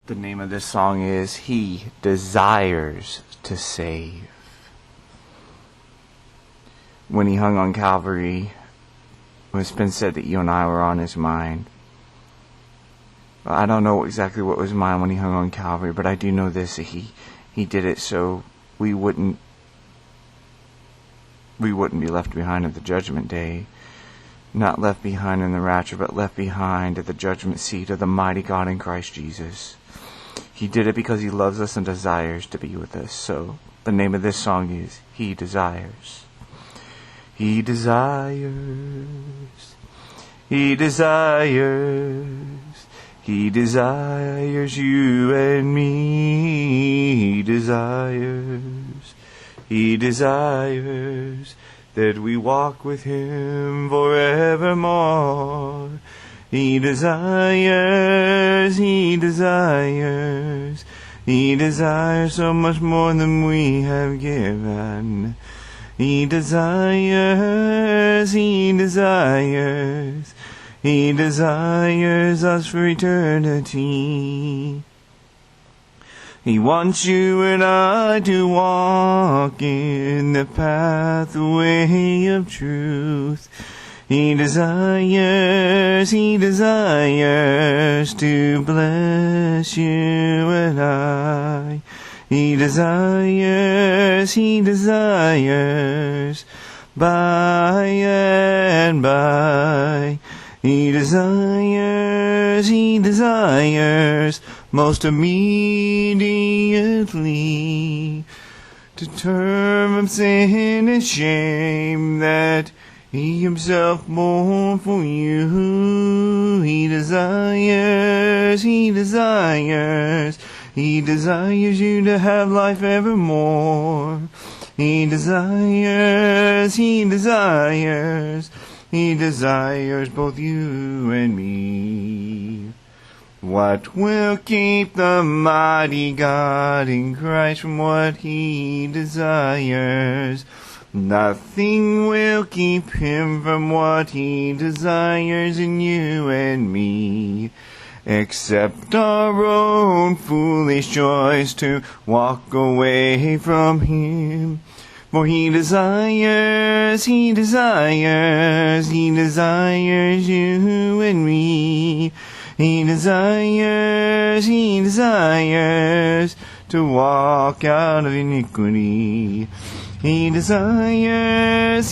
The name of this song is He Desires to Save. When he hung on Calvary, it's been said that you and I were on his mind. I don't know exactly what was mine when he hung on Calvary, but I do know this, that he did it so we wouldn't be left behind at the judgment day. Not left behind in the rapture, but left behind at the judgment seat of the mighty God in Christ Jesus. He did it because he loves us and desires to be with us. So the name of this song is He Desires. He desires. He desires. He desires you and me. He desires. He desires that we walk with him forevermore. He desires, he desires, he desires so much more than we have given. He desires, he desires, he desires us for eternity. He wants you and I to walk in the pathway of truth. He desires to bless you and I. He desires by and by. He desires most immediately to turn from sin and shame that he himself bore for you. He desires you to have life evermore. He desires both you and me. What will keep the mighty God in Christ from what he desires? Nothing will keep him from what he desires in you and me, except our own foolish choice to walk away from him. For he desires you and me. He desires to walk out of iniquity. He desires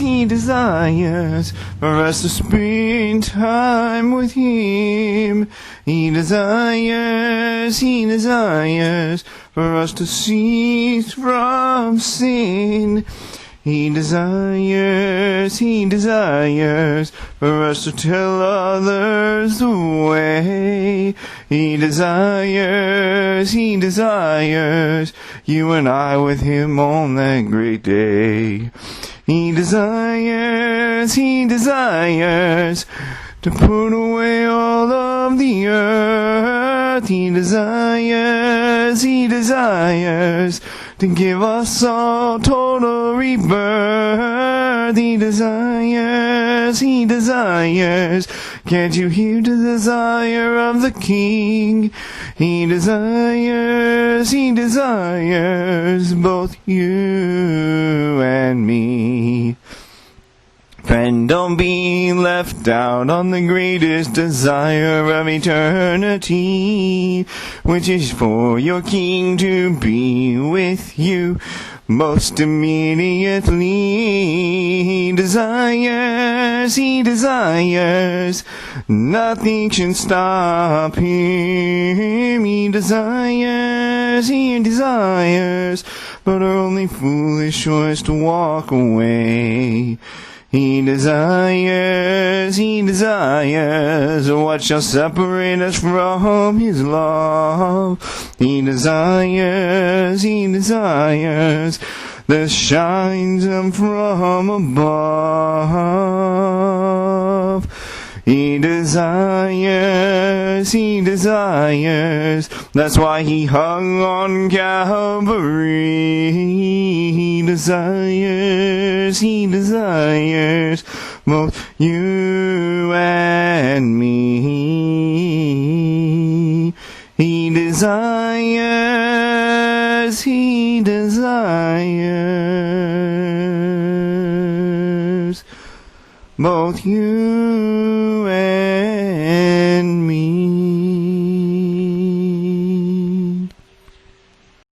for us to spend time with him. He desires for us to cease from sin. He desires for us to tell others the way. He desires you and I with him on that great day. He desires to put away all of the earth. He desires to give us all total rebirth. He desires, can't you hear the desire of the King? He desires both you and me. Friend, don't be left out on the greatest desire of eternity, which is for your King to be with you most immediately. He desires, nothing can stop him. He desires, but our only foolish choice to walk away. He desires, what shall separate us from his love? He desires, that shines him from above. He desires, that's why he hung on Calvary. He desires both you and me. He desires desires both you and me.